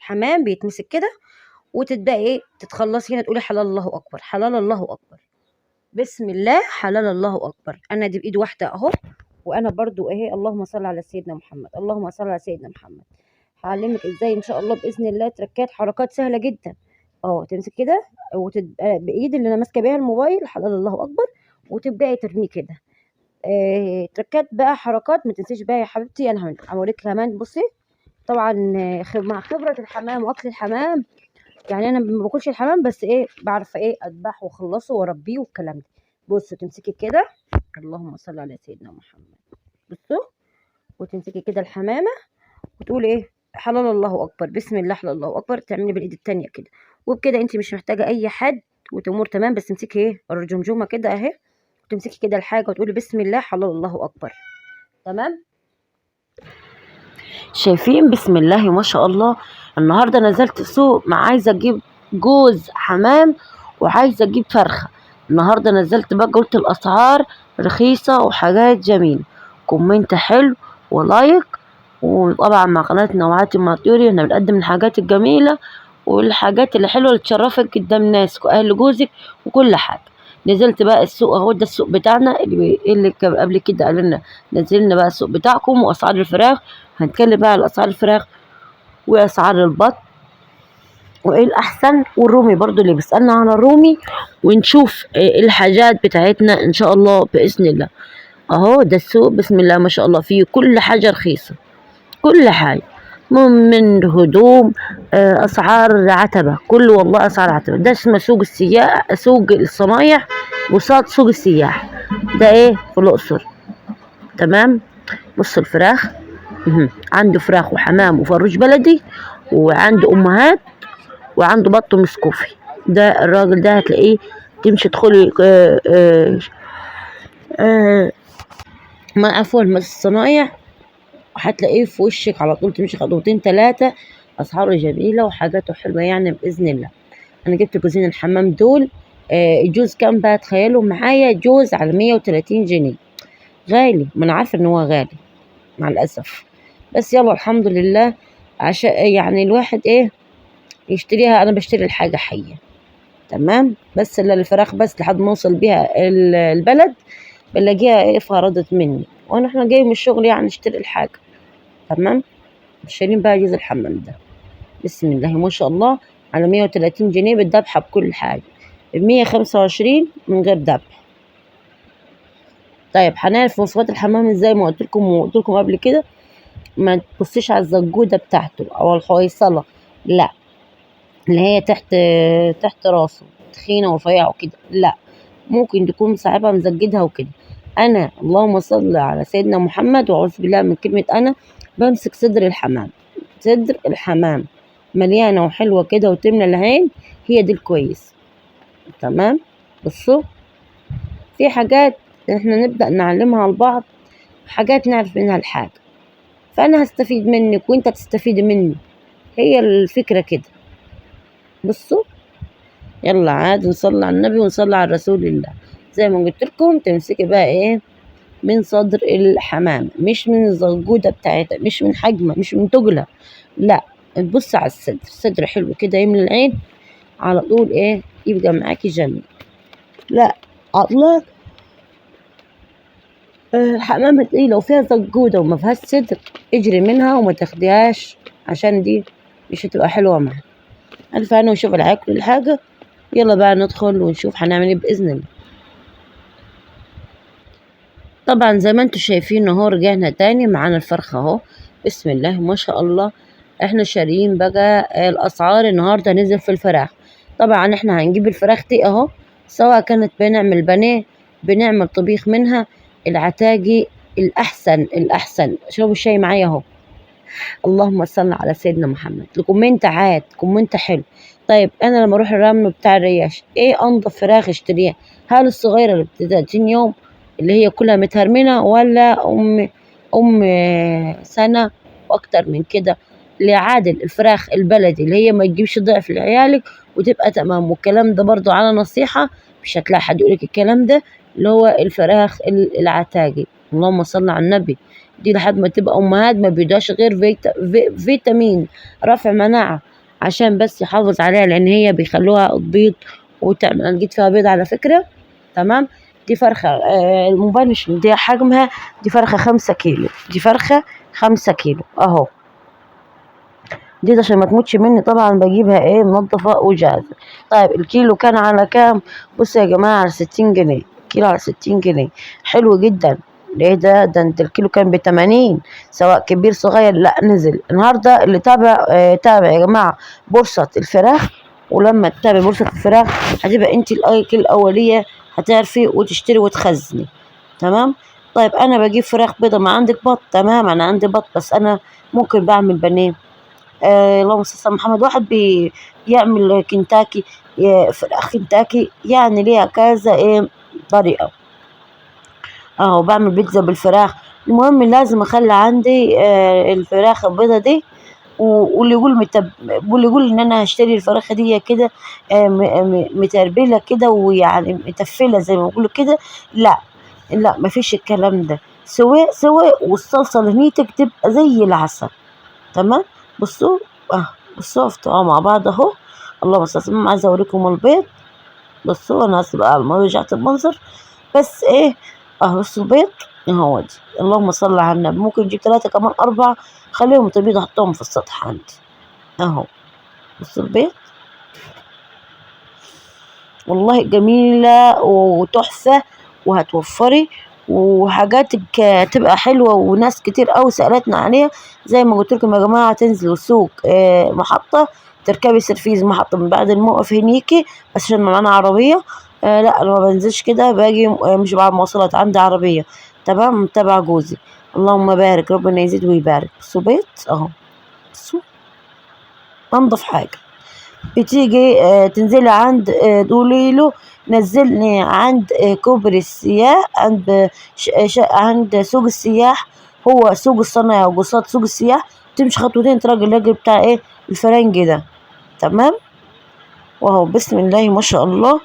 حمام بيتمسك كده، وتبدأي ايه تتخلصي هنا تقولي حلال الله اكبر، حلال الله اكبر، بسم الله، حلال الله اكبر. انا دي بايد واحده اهو، وانا برضو اهي اللهم صل على سيدنا محمد، اللهم صل على سيدنا محمد. هعلمك ازاي ان شاء الله باذن الله تركات حركات سهله جدا. اه تمسك كده وتبقى بايد اللي انا ماسكه بيها الموبايل حلال الله اكبر، وتبداي ترميه كده. تركات بقى حركات ما تنسيش بقى يا حبيبتي، انا هوريك كمان. بصي طبعا مع خبره الحمام واكل الحمام، يعني انا ما باكلش الحمام بس ايه بعرف ايه اذبحه واخلصه واربيه والكلام ده. بصوا تمسكي كده، اللهم صل على سيدنا محمد، بصوا، وتمسكي كده الحمامه وتقولي ايه حلال الله اكبر، بسم الله حلال الله اكبر، تعملي بالايد التانية كده. وبكده انت مش محتاجه اي حد وتمور تمام. بس تمسكي ايه الرجمجمه كده اهي، وتمسكي كده الحاجه وتقولي بسم الله حلال الله اكبر. تمام، شايفين بسم الله ما شاء الله. النهارده نزلت السوق مع عايزه اجيب جوز حمام وعايزه اجيب فرخه. النهارده نزلت بقى قلت الاسعار رخيصه وحاجات جميله. كومنت حلو ولايك، وطبعا مع قناه نوعات المطيوري احنا بنقدم الحاجات الجميله والحاجات اللي حلوه اللي تشرفك قدام ناس واهل جوزك وكل حاجه. نزلت بقى السوق اهو، ده السوق بتاعنا اللي كان قبل كده قال لنا نزلنا بقى السوق بتاعكم واسعار الفراخ. هنتكلم بقى على اسعار الفراخ واسعار البط وايه الاحسن، والرومي برضو اللي بيسالنا على الرومي، ونشوف الحاجات بتاعتنا ان شاء الله باذن الله. اهو ده السوق بسم الله ما شاء الله، فيه كل حاجه رخيصه، كل حاجه من هدوم، اسعار عتبه، كل والله اسعار عتبه. ده اسمه سوق السياح، سوق الصنايع، وصاد سوق السياح. ده ايه في الاقصر. تمام، بص الفراخ، عنده فراخ وحمام وفروج بلدي، وعنده امهات، وعنده بط مسكوفي. ده الراجل ده هتلاقيه تمشي تدخلي ما عفوا الصنايع، وهتلاقيه في وشك على طول، تمشي خطوتين ثلاثة. أسعاره جميلة وحاجاته حلوة يعني بإذن الله. أنا جبت جوزين الحمام دول، الجوز كام بقى تخيلوا معايا؟ جوز على 130 جنيه. غالي، ما أنا عارفة إن هو غالي مع الأسف، بس يلا الحمد لله. عشان يعني الواحد إيه يشتريها، أنا بشتري الحاجة حية. تمام، بس إلا الفراخ بس لحد ما أوصل بيها البلد بلاقيها إيه فرضت مني، وأنا إحنا جاي من الشغل يعني نشتري الحاجة. تمام، شايلين بقى جوز الحمام ده بسم الله ما شاء الله على 130 جنيه بالذبحة بكل حاجة، ب125 من غير ذبح. طيب هنعرف وصفات الحمام ازاي؟ ما قلت لكم قبل كده، ما تبصيش على الزجوده بتاعته او الحويصله، لا، اللي هي تحت راسه تخينه ورفيعه وكده، لا، ممكن تكون صاحبها مزجدها وكده. انا اللهم صل على سيدنا محمد واعوذ بالله من كلمه انا، بمسك صدر الحمام، صدر الحمام مليانه وحلوه كده وتملى العين، هي دي الكويس. تمام، بصوا في حاجات احنا نبدأ نعلمها لبعض، حاجات نعرف منها الحاجة، فأنا هستفيد منك وانت تستفيد مني، هي الفكرة كده. بصوا يلا عاد نصلي على النبي ونصلي على رسول الله. زي ما قلت لكم تمسكي بقى ايه من صدر الحمام، مش من الزجوجة بتاعتها، مش من حجمها، مش من تجلة، لا، تبص على الصدر، الصدر حلو كده يملى العين على طول، ايه يبقى معاكي جميل. لا اطلق الحمامة دي لو فيها زجوجة وما فيهاش صدر اجري منها وما تاخديهاش، عشان دي مش هتبقى حلوة معاها. ألف أنا وشوف العكل الحاجة. يلا بقى ندخل ونشوف هنعمل ايه بإذن الله. طبعا زي ما انتوا شايفين اهو رجعنا تاني معانا الفرخة اهو بسم الله ما شاء الله. احنا شاريين بقى الأسعار النهاردة نزل في الفراخ. طبعا احنا هنجيب الفراخ دي اهو، سواء كانت بنعمل بانيه بنعمل طبيخ منها، العتاجي الأحسن. شربوا الشاي معايا اهو، اللهم صل على سيدنا محمد. الكومنت عاد كومنت حلو. طيب انا لما اروح الرمل بتاع الرياش، ايه انضف فراخ اشتريها؟ هل الصغيره اللي ب 30 يوم اللي هي كلها متهرمنه، ولا ام سنه واكتر من كده؟ اللي عادل الفراخ البلدي اللي هي ما تجيبش ضعف لعيالك وتبقى تمام. والكلام ده برضو على نصيحه، مش هتلاقي حد يقولك الكلام ده، اللي هو الفراخ العتاجي، اللهم صل على النبي، دي لحد ما تبقى امهات ما بيدوش غير فيتامين رفع مناعة عشان بس يحافظ عليها، لان هي بيخلوها تبيض وتعمل. انا جيت فيها بيض على فكرة. تمام. دي فرخة الموبايل مش مديها حجمها. دي فرخة 5 كيلو. دي فرخة 5 كيلو اهو. دي عشان ما تموتش مني طبعا بجيبها ايه منضفة وجاهزة. طيب الكيلو كان على كام؟ بصوا يا جماعة، على 60 جنيه. كيلو على 60 جنيه، حلو جدا. ليه ده انت الكيلو كان ب80، سواء كبير صغير. لا نزل النهارده. اللي تابع تابع يا جماعة بورصة الفراخ. ولما تتابع بورصة الفراخ هتبقى انت الأولية هتعرفي وتشتري وتخزني. تمام. طيب انا بجيب فراخ بيضة. ما عندك بط؟ تمام، انا عندي بط، بس انا ممكن بعمل بانيه. اللهم صل على محمد. واحد بيعمل كنتاكي، فراخ كنتاكي، يعني ليها كذا ايه طريقة. اهو بعمل بيتزا بالفراخ. المهم لازم اخلي عندي الفراخ البيضة دي. واللي يقول واللي يقول ان انا هشتري الفراخ دي كده متربلة كده، ويعني متفلة زي ما بيقولوا كده. لا لا، مفيش الكلام ده. سواء والصلصة اللي هنيتك تبقى زي العسل. تمام. بصوا بصوا افتحوا مع بعض اهو. اللهم صل على سيدنا محمد. عايزه اوريكم البيض. بصوا انا هسيب على ما رجعت المنظر. بس ايه، بصوا البيض اهو دي. اللهم صل على النبي. ممكن نجيب 3 كمان 4، خليهم تبيض احطهم في السطح عندي اهو. بصوا البيض والله جميلة وتحفة، وهتوفري وحاجاتك تبقى حلوة. وناس كتير أوي سألتنا عليها. زي ما قلت لكم يا جماعة، تنزلوا سوق محطة، تركبي سرفيز محطة من بعد الموقف هنيكي. بس عشان معانا عربية. لا أنا ما بنزلش كده، باجي مش بعد مواصلات، عندي عربية. تمام، تبع جوزي. اللهم بارك، ربنا يزيد ويبارك. بصوا بيت اهو. بصوا انضف حاجة. بتيجي تنزلي عند تقولي له نزلني عند كوبري السياح، عند عند سوق السياح. هو سوق الصنايع وقصاد سوق السياح. تمشي خطوتين تلاقي الراجل بتاع ايه الفرنجي ده. تمام. وهو بسم الله ما شاء الله